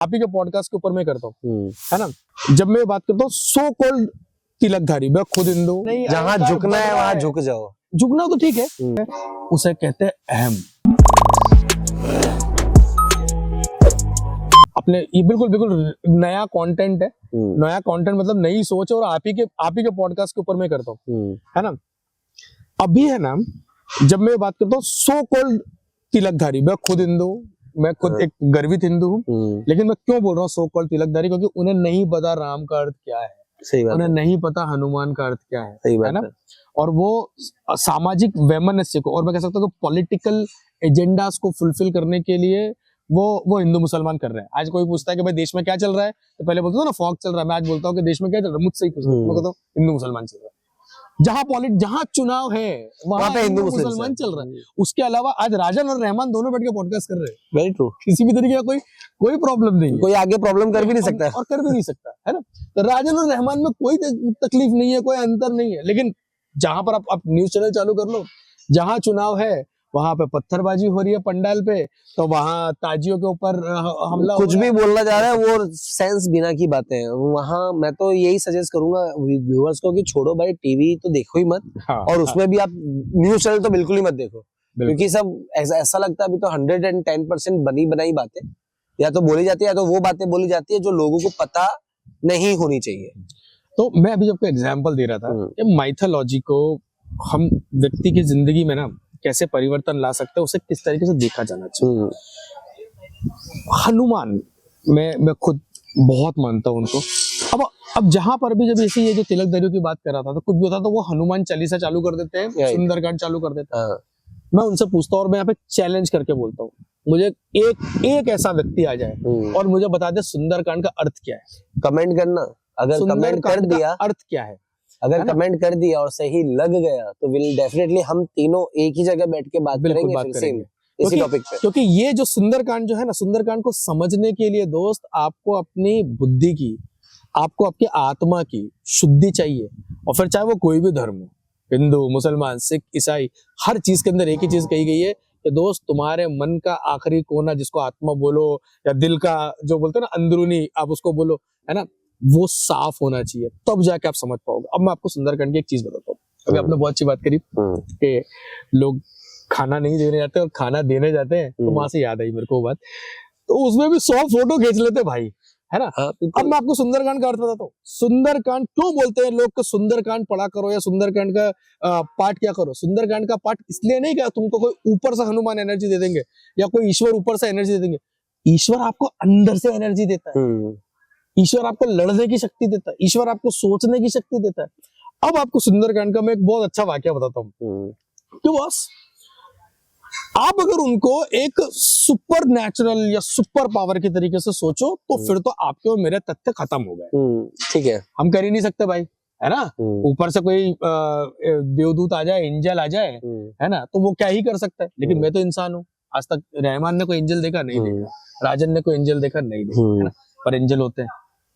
आप ही के पॉडकास्ट के ऊपर मैं करता हूँ, है ना। जब मैं बात करता हूँ सो कॉल्ड तिलकधारी, मैं खुद हिंदू नहीं, जहाँ झुकना है वहां झुक जाओ। झुकना तो ठीक है, उसे कहते हैं अहम। अपने ये बिल्कुल बिल्कुल नया कंटेंट है, नया कंटेंट मतलब नई सोच है, और आप ही के पॉडकास्ट के ऊपर मैं करता हूँ, है ना। अभी है ना, जब मैं बात करता हूँ सो कॉल्ड तिलकधारी, मैं खुद हिंदू, मैं खुद एक गर्वित हिंदू हूँ, लेकिन मैं क्यों बोल रहा हूँ सो कॉल्ड तिलकधारी, क्योंकि उन्हें नहीं पता राम का अर्थ क्या है, सही बात उन्हें है। नहीं पता हनुमान का अर्थ क्या है, सही बात है ना। और वो सामाजिक वैमनस्य को, और मैं कह सकता हूँ कि पॉलिटिकल एजेंडास को फुलफिल करने के लिए वो हिंदू मुसलमान कर रहे हैं। आज कोई पूछता है कि भाई देश में क्या चल रहा है, तो पहले बोलते हो ना फॉग चल रहा है, मैं आज बोलता हूँ कि देश में क्या चल रहा है, मुझसे ही पूछते, मैं कहता हूँ हिंदू मुसलमान चल रहा है। जहां चुनाव है वहां पे हिंदू मुसलमान चल रहा है। उसके अलावा आज राजन और रहमान दोनों बैठ के पॉडकास्ट कर रहे हैं। Very true. किसी भी तरीके का कोई प्रॉब्लम नहीं है, कोई आगे प्रॉब्लम कर भी नहीं सकता, और कर भी नहीं सकता, है ना। तो राजन और रहमान में कोई तकलीफ नहीं है, कोई अंतर नहीं है। लेकिन जहां पर आप न्यूज चैनल चालू कर लो, जहां चुनाव है वहां पे पत्थरबाजी हो रही है पंडाल पे, तो वहां ताजियों के ऊपर हमला, कुछ भी बोलना जा रहा है वो सेंस बिना की बातें हैं। वहां मैं तो यही सजेस्ट करूंगा व्यूअर्स को कि छोड़ो भाई, टीवी तो देखो ही मत। और उसमें भी आप न्यूज चैनल तो बिल्कुल ही मत देखो, क्योंकि सब ऐसा लगता है अभी तो 110% बनी बनाई बातें या तो बोली जाती है, या तो वो बातें बोली जाती है जो लोगों को पता नहीं होनी चाहिए। तो मैं अभी आपको एग्जाम्पल दे रहा था कि माइथोलॉजी को हम व्यक्ति की जिंदगी में ना कैसे परिवर्तन ला सकते हैं, उसे किस तरीके से देखा जाना चाहिए। हनुमान मैं खुद बहुत मानता हूं उनको। अब जहां पर भी जब ऐसी ये जो तिलकधारियों की बात कर रहा था, तो कुछ भी होता तो वो हनुमान चालीसा चालू कर देते हैं, सुंदरकांड चालू कर देते हैं। मैं उनसे पूछता हूँ और मैं यहाँ पे चैलेंज करके बोलता हूँ, मुझे एक ऐसा व्यक्ति आ जाए और मुझे बता दे सुंदरकांड का अर्थ क्या है। कमेंट करना, अगर कमेंट कर दिया अर्थ क्या है, अगर कमेंट कर दिया और सही लग गया तो विल डेफिनेटली हम तीनों एक ही जगह बैठ के बात करेंगे इसी टॉपिक पे। क्योंकि ये जो सुंदरकांड जो है ना, सुंदरकांड को समझने के लिए दोस्त आपको अपनी बुद्धि की, आपको आपकी आत्मा की शुद्धि चाहिए। और फिर चाहे वो कोई भी धर्म हो, हिंदू मुसलमान सिख ईसाई, हर चीज के अंदर एक ही चीज कही गई है कि दोस्त तुम्हारे मन का आखिरी कोना, जिसको आत्मा बोलो या दिल का जो बोलते हैं ना अंदरूनी, आप उसको बोलो, है ना, वो साफ होना चाहिए, तब जाके आप समझ पाओगे। अब मैं आपको सुंदरकांड की एक चीज बताता हूँ। अभी आपने बहुत अच्छी बात करी कि लोग खाना नहीं देने जाते और खाना देने जाते हैं, तो वहां से याद आई मेरे को बात, तो उसमें भी 100 फोटो खींच लेते भाई, है ना। अब मैं आपको सुंदरकांड का अर्थ बताता हूँ। सुंदरकांड क्यों बोलते हैं लोग को सुंदरकांड पढ़ा करो या सुंदरकांड का पाठ क्या करो। सुंदरकांड का पाठ इसलिए नहीं कि तुमको कोई ऊपर से हनुमान एनर्जी दे देंगे या कोई ईश्वर ऊपर से एनर्जी दे देंगे। ईश्वर आपको अंदर से एनर्जी देता है, ईश्वर आपको लड़ने की शक्ति देता है, ईश्वर आपको सोचने की शक्ति देता है। अब आपको सुंदरकांड का मैं एक बहुत अच्छा वाक्य बताता हूँ कि बस आप अगर उनको एक सुपर नेचुरल या सुपर पावर के तरीके से सोचो, तो फिर तो आपके और मेरे तथ्य खत्म हो गए। ठीक है, हम कर ही नहीं सकते भाई, है ना। ऊपर से कोई देवदूत आ जाए, एंजल आ जाए, है ना, तो वो क्या ही कर सकता है। लेकिन मैं तो इंसान हूँ। आज तक रहमान ने कोई एंजल देखा नहीं देखा, राजन ने कोई एंजल देखा नहीं देखा, है ना। पर एंजल होते हैं,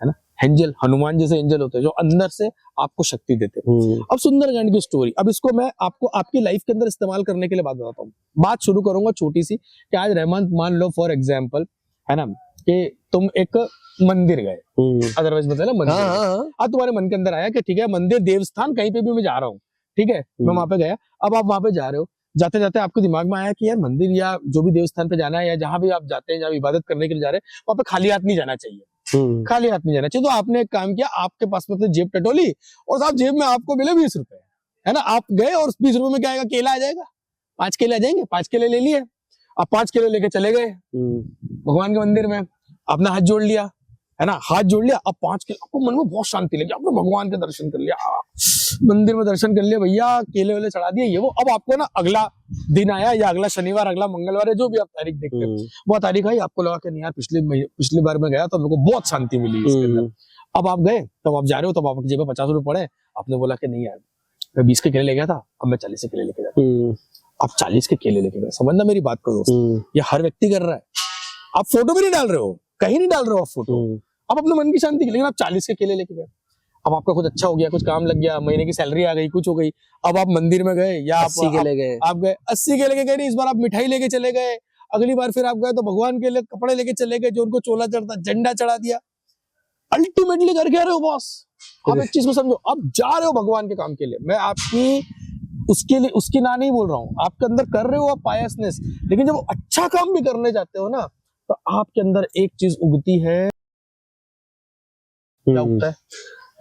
है ना, एंजल हनुमान जैसे एंजल होते हैं जो अंदर से आपको शक्ति देते हैं। अब सुंदरकांड की स्टोरी, अब इसको मैं आपको आपकी लाइफ के अंदर इस्तेमाल करने के लिए बात बताता हूँ। बात शुरू करूंगा छोटी सी कि आज रहमान मान लो फॉर एग्जाम्पल, है ना, कि तुम एक मंदिर गए, अदरवाइज मतलब ना मंदिर, अब तुम्हारे मन के अंदर आया कि ठीक है मंदिर देवस्थान कहीं पे भी मैं जा रहा हूँ, ठीक है, मैं वहां पे गया। अब आप वहां पे जा रहे हो, जाते जाते आपके दिमाग में आया कि यार मंदिर या जो भी देवस्थान पे जाना है या जहां भी आप जाते हैं, जहां इबादत करने के लिए जा रहे हैं, वहां पे खाली हाथ नहीं जाना चाहिए, खाली हाथ नहीं जाना चाहिए। तो आपने एक काम किया, आपके पास में जेब टटोली और साहब जेब में आपको मिले 20 रुपए, है ना। आप गए और 20 रुपए में क्या आएगा, केला आ जाएगा, 5 केले आ जाएंगे, 5 केले ले लिए, आप 5 केले लेके चले गए भगवान के मंदिर में, आपने हाथ जोड़ लिया, है ना, हाथ जोड़ लिया। अब 5 केले, आपको मन में बहुत शांति लगी, आपने भगवान के दर्शन कर लिया, मंदिर में दर्शन कर लिया, भैया केले वेले चढ़ा दिए, ये वो। अब आपको ना अगला दिन आया, या अगला शनिवार, अगला मंगलवार है, जो भी आप तारीख देखते हैं, वो तारीख आई, आपको लगा कि नहीं यार पिछली बार मैं गया तो मेरे को बहुत शांति मिली इसके अंदर। अब आप गए, तब आप जा रहे हो, तब आपकी जेब में 50 रुपए पड़े, आपने बोला कि नहीं यार मैं 20 के केले ले गया था, अब मैं 40 के केले लेके जाता हूँ। आप 40 के केले लेके गए, समझना मेरी बात को दोस्त, ये हर व्यक्ति कर रहा है। आप फोटो भी नहीं डाल रहे हो, कहीं नहीं डाल रहे हो आप फोटो, आप अपने मन की शांति के, लेकिन आप 40 के केले लेके गए। अब आपका कुछ अच्छा हो गया, कुछ काम लग गया, महीने की सैलरी आ गई, कुछ हो गई। अब आप मंदिर में गए या आप 80 के ले गए, आप गए 80 के लेके गए, नहीं इस बार आप मिठाई लेके चले गए, अगली बार फिर आप गए तो भगवान के लिए कपड़े लेके चले गए, जो उनको चोला चढ़ता, झंडा चढ़ा दिया। अल्टीमेटली कर क्या रहे हो बॉस? आप एक चीज को समझो, आप जा रहे हो भगवान के काम के लिए, मैं आपकी उसके लिए उसकी ना नहीं बोल रहा हूँ, आपके अंदर कर रहे हो आप पायसनेस, लेकिन जब अच्छा काम भी करने जाते हो ना, तो आपके अंदर एक चीज उगती है, क्या उगता है?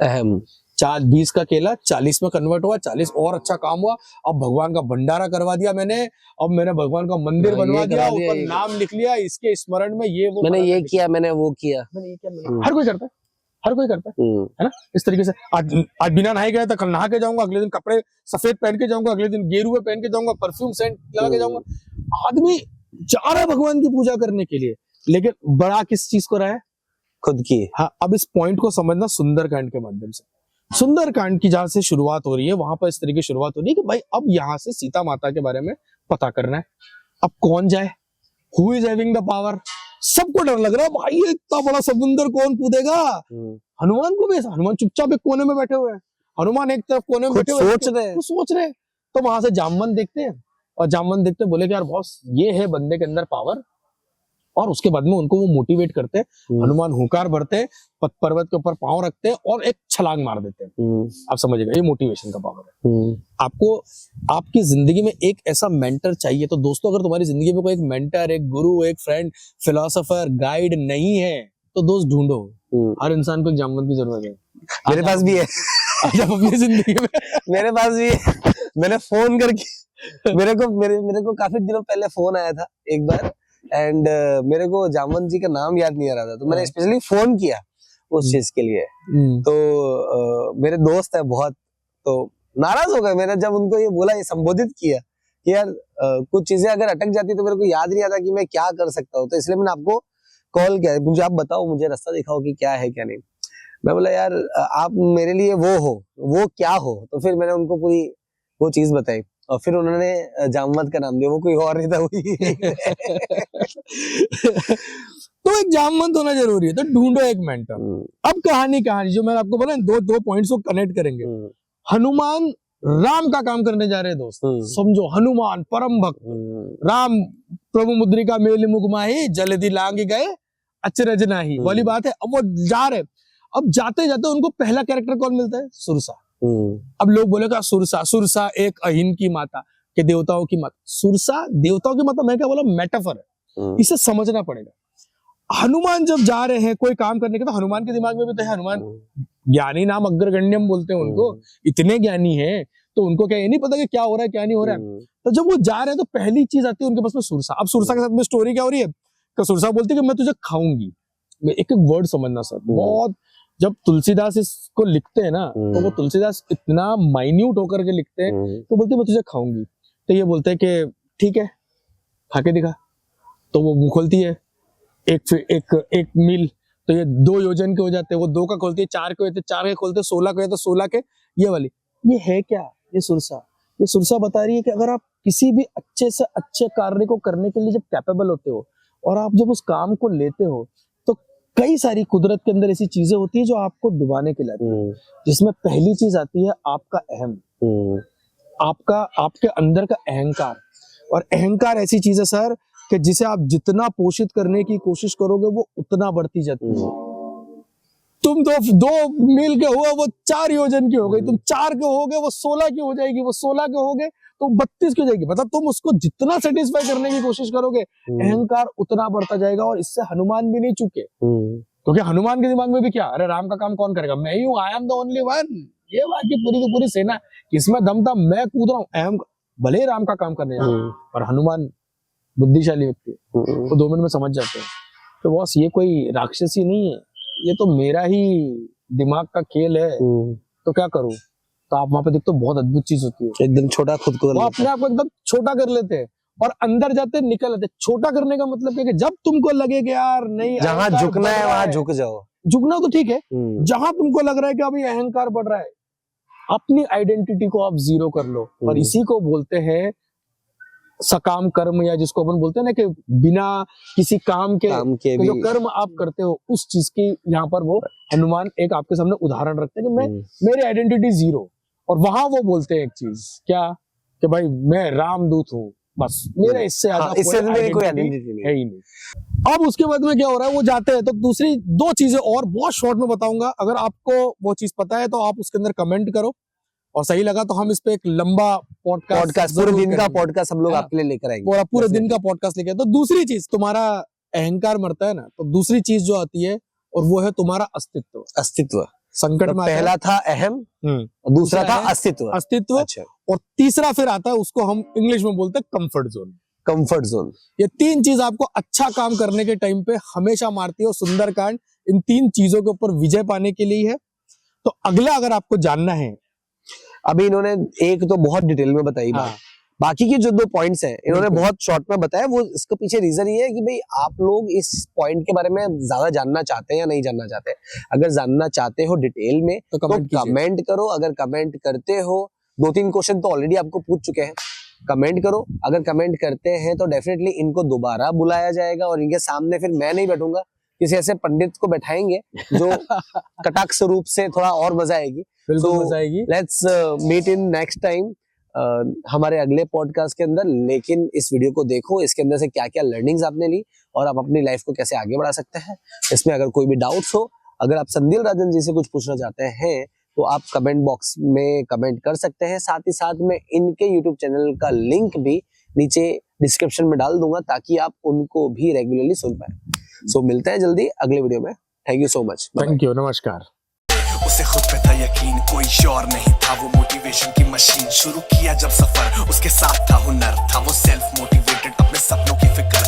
अहम। 20 का केला 40 में कन्वर्ट हुआ, 40 और अच्छा काम हुआ, अब भगवान का भंडारा करवा दिया मैंने, अब मैंने भगवान का मंदिर बनवा दिया, ऊपर नाम लिख लिया, इसके स्मरण में ये वो मैंने ये किया, मैंने वो किया, मैंने ये किया। हर कोई करता है, हर कोई करता है ना, इस तरीके से। आज बिना नहाए गया था, कल नहा के जाऊंगा, अगले दिन कपड़े सफेद पहन के जाऊंगा, अगले दिन गेरुए पहन के जाऊंगा, परफ्यूम सेंट लगा के जाऊंगा। आदमी जा रहा है भगवान की पूजा करने के लिए, लेकिन बड़ा किस चीज को रहा है? खुद की। हाँ, अब इस पॉइंट को समझना सुंदरकांड के माध्यम से। सुंदरकांड की जहां से शुरुआत हो रही है, वहां पर इस तरीके की शुरुआत हो रही है कि भाई अब यहां से सीता माता के बारे में पता करना है। अब कौन जाए? Who is having the power? सबको डर लग रहा है, भाई ये इतना बड़ा समुद्र कौन कूदेगा? हनुमान को भी, हनुमान चुपचाप एक कोने में बैठे हुए हैं, हनुमान एक तरफ कोने में बैठे हुए सोच रहे हैं। तो वहां से जामवंत देखते हैं, और जामवंत देखते बोले कि यार बॉस, ये है बंदे के अंदर पावर। और उसके बाद में उनको वो मोटिवेट करते हैं, हनुमान हुंकार भरते हैं, पर्वत के ऊपर पांव रखते हैं और एक छलांग मार देते हैं। आप समझिएगा, ये मोटिवेशन का पावर है। आपको आपकी जिंदगी में एक ऐसा मेंटर चाहिए, तो दोस्तों अगर तुम्हारी जिंदगी में कोई एक मेंटर, एक गुरु, एक फ्रेंड, फिलोसोफर, गाइड नहीं है, तो दोस्त ढूंढो। हर इंसान को एक जामवंत की जरूरत है। मेरे पास भी है। अपनी जिंदगी में मेरे पास भी है। मैंने फोन करके मेरे को काफी दिनों पहले फोन आया था एक बार, एंड मेरे को जामवंत जी का नाम याद नहीं आ रहा था, तो मैंने स्पेशली फोन किया उस चीज के लिए। तो मेरे दोस्त है बहुत, तो नाराज हो गए मैंने जब उनको ये बोला, ये संबोधित किया कि यार कुछ चीजें अगर अटक जाती तो मेरे को याद नहीं आता कि मैं क्या कर सकता हूँ, तो इसलिए मैंने आपको कॉल किया, मुझे आप बताओ, मुझे रास्ता दिखाओ कि क्या है क्या नहीं। मैं बोला यार आप मेरे लिए वो हो, वो क्या हो? तो फिर मैंने उनको पूरी वो चीज बताई, और फिर उन्होंने जामवंत का नाम दिया, वो कोई और नहीं था, वही। तो एक जामवंत होना जरूरी है, तो ढूंढो एक मेंटर। अब कहानी जो मैंने आपको बोला, दो पॉइंट्स को कनेक्ट करेंगे। हनुमान राम का काम करने जा रहे हैं दोस्त, समझो, हनुमान परम भक्त, राम प्रभु मुद्रिका मेली मुख माही, जल्दी लांग गए अचरज नाही वाली बात है। अब वो जा रहे, अब जाते जाते उनको पहला कैरेक्टर कौन मिलता है? सुरसा। अब लोग बोलेगा सुरसा एक अहिन की माता, के देवताओं की माता। सुरसा देवताओं की माता, मैं क्या बोला, मेटाफर है, इसे समझना पड़ेगा। हनुमान जब जा रहे हैं कोई काम करने के, तो हनुमान के दिमाग में भी तो है, हनुमान ज्ञानी नाम अग्रगण्यम बोलते हैं उनको, इतने ज्ञानी हैं, तो उनको क्या ये नहीं पता कि क्या हो रहा है क्या नहीं हो रहा है? तो जब वो जा रहे हैं तो पहली चीज आती है उनके पास में सुरसा। अब सुरसा के साथ में स्टोरी क्या हो रही है? तो सुरसा बोलती है कि मैं तुझे खाऊंगी। एक एक वर्ड समझना सर, बहुत, जब तुलसीदास इसको लिखते हैं ना, तो वो तुलसीदास इतना माइन्यूट होकर के लिखते हैं, तो बोलते मैं तुझे खाऊंगी। तो ये बोलते हैं कि ठीक है, खा के दिखा। तो वो मुंह खोलती है, एक मील, तो ये 2 योजन के हो जाते हैं, वो 2 का खोलती है, 4 के होते, 4 के खोलते, 16 के होते, 16 के, ये वाली। ये है क्या? ये सुरसा बता रही है कि अगर आप किसी भी अच्छे से अच्छे कार्य को करने के लिए जब कैपेबल होते हो, और आप जब उस काम को लेते हो, तो कई सारी कुदरत के अंदर ऐसी चीजें होती है जो आपको डुबाने के लिए आती है, जिसमें पहली चीज आती है आपका अहम, आपके अंदर का अहंकार। और अहंकार ऐसी चीज है सर कि जिसे आप जितना पोषित करने की कोशिश करोगे, वो उतना बढ़ती जाती है। तुम तो 2 मील के हुआ, वो 4 योजन की हो गई, तुम 4 के हो गए, वो 16 की हो जाएगी, वो 16 के हो गए तो 32 की हो जाएगी। मतलब तुम उसको जितना सेटिस्फाई करने की कोशिश करोगे, अहंकार उतना बढ़ता जाएगा। और इससे हनुमान भी नहीं चूके, क्योंकि हनुमान के दिमाग में भी क्या, अरे राम का काम कौन करेगा, मैं ही हूँ, I am the only one, ये बाकी पूरी की पूरी सेना, किसमें दम था, मैं कूद रहा हूँ, अहम, भले राम का काम करने जा रहा हूँ। और हनुमान बुद्धिशाली व्यक्ति है, वो 2 मिनट में समझ जाते हैं तो बॉस ये कोई राक्षसी नहीं है, ये तो मेरा ही दिमाग का खेल है, तो क्या करूं? तो आप वहां पे देखते हो बहुत अद्भुत चीज होती है, एकदम छोटा खुद को, वो अपने आप को एकदम छोटा कर लेते हैं और अंदर जाते निकल आते। छोटा करने का मतलब क्या है कि जब तुमको लगे कि यार नहीं, जहां झुकना है वहां झुक जाओ। झुकना तो ठीक है, जहां तुमको लग रहा है कि अभी अहंकार बढ़ रहा है, अपनी आइडेंटिटी को आप जीरो कर लो। और इसी को बोलते हैं सकाम कर्म, या जिसको अपन बोलते हैं ना कि बिना किसी काम के जो कर्म आप करते हो, उस चीज की यहाँ पर वो हनुमान एक आपके सामने उदाहरण रखते हैं कि मैं, मेरी आइडेंटिटी जीरो। और वहां वो बोलते हैं एक चीज क्या, कि भाई मैं रामदूत हूँ, बस मेरा इससे ज्यादा इससे मेरी कोई identity आइडेंटिटी नहीं है ही नहीं। अब उसके बाद में क्या हो रहा है, वो जाते हैं तो दूसरी दो चीजें और बहुत शॉर्ट में बताऊंगा। अगर आपको वो चीज पता है तो आप उसके अंदर कमेंट करो, और सही लगा तो हम इस पे एक लंबा पॉडकास्ट पूरे दिन का पॉडकास्ट हम लोग हाँ। आपके लिए लेकर आएंगे, पूरे दिन का पॉडकास्ट लेके। तो दूसरी चीज, तुम्हारा अहंकार मरता है ना, तो दूसरी चीज जो आती है और वो है तुम्हारा अस्तित्व। अस्तित्व संकट तो में आता है। पहला था अहम, और दूसरा था है अस्तित्व। अस्तित्व। अच्छा, और तीसरा फिर आता है, उसको हम इंग्लिश में बोलते हैं कंफर्ट जोन। Comfort zone. ये तीन चीज आपको अच्छा काम करने के टाइम पे हमेशा मारती है, और सुंदरकांड इन तीन चीजों के ऊपर विजय पाने के लिए है। तो अगला अगर आपको जानना है, अभी इन्होंने एक तो बहुत डिटेल में बताई बात, बाकी के जो 2 पॉइंट्स हैं इन्होंने बहुत शॉर्ट में बताया। वो इसके पीछे रीजन ये है कि भाई आप लोग इस पॉइंट के बारे में ज्यादा जानना चाहते हैं या नहीं जानना चाहते। अगर जानना चाहते हो डिटेल में तो कमेंट करो। अगर कमेंट करते हो, 2-3 क्वेश्चन तो ऑलरेडी आपको पूछ चुके हैं, कमेंट करो। अगर कमेंट करते हैं तो डेफिनेटली इनको दोबारा बुलाया जाएगा, और इनके सामने फिर मैं नहीं बैठूंगा, किसी ऐसे पंडित को बैठाएंगे जो कटाक्ष रूप से थोड़ा और मजा आएगी। मजा आएगी। Let's meet in next time हमारे अगले पॉडकास्ट के अंदर। लेकिन इस वीडियो को देखो, इसके अंदर से क्या क्या लर्निंग्स आपने ली और आप अपनी लाइफ को कैसे आगे बढ़ा सकते हैं। इसमें अगर कोई भी डाउट्स हो, अगर आप संदील राजन जी से कुछ पूछना चाहते हैं तो आप कमेंट बॉक्स में कमेंट कर सकते हैं। साथ ही साथ में इनके यूट्यूब चैनल का लिंक भी नीचे डिस्क्रिप्शन में डाल दूंगा, ताकि आप उनको भी रेगुलरली सुन पाए। सो मिलते हैं जल्दी अगले वीडियो में। Thank you so much. Thank you, नमस्कार। उसे खुद पे था यकीन, कोई और नहीं था, वो मोटिवेशन की मशीन। शुरू किया जब सफर, उसके साथ था हुनर, था वो सेल्फ मोटिवेटेड, अपने सपनों की फिक्र।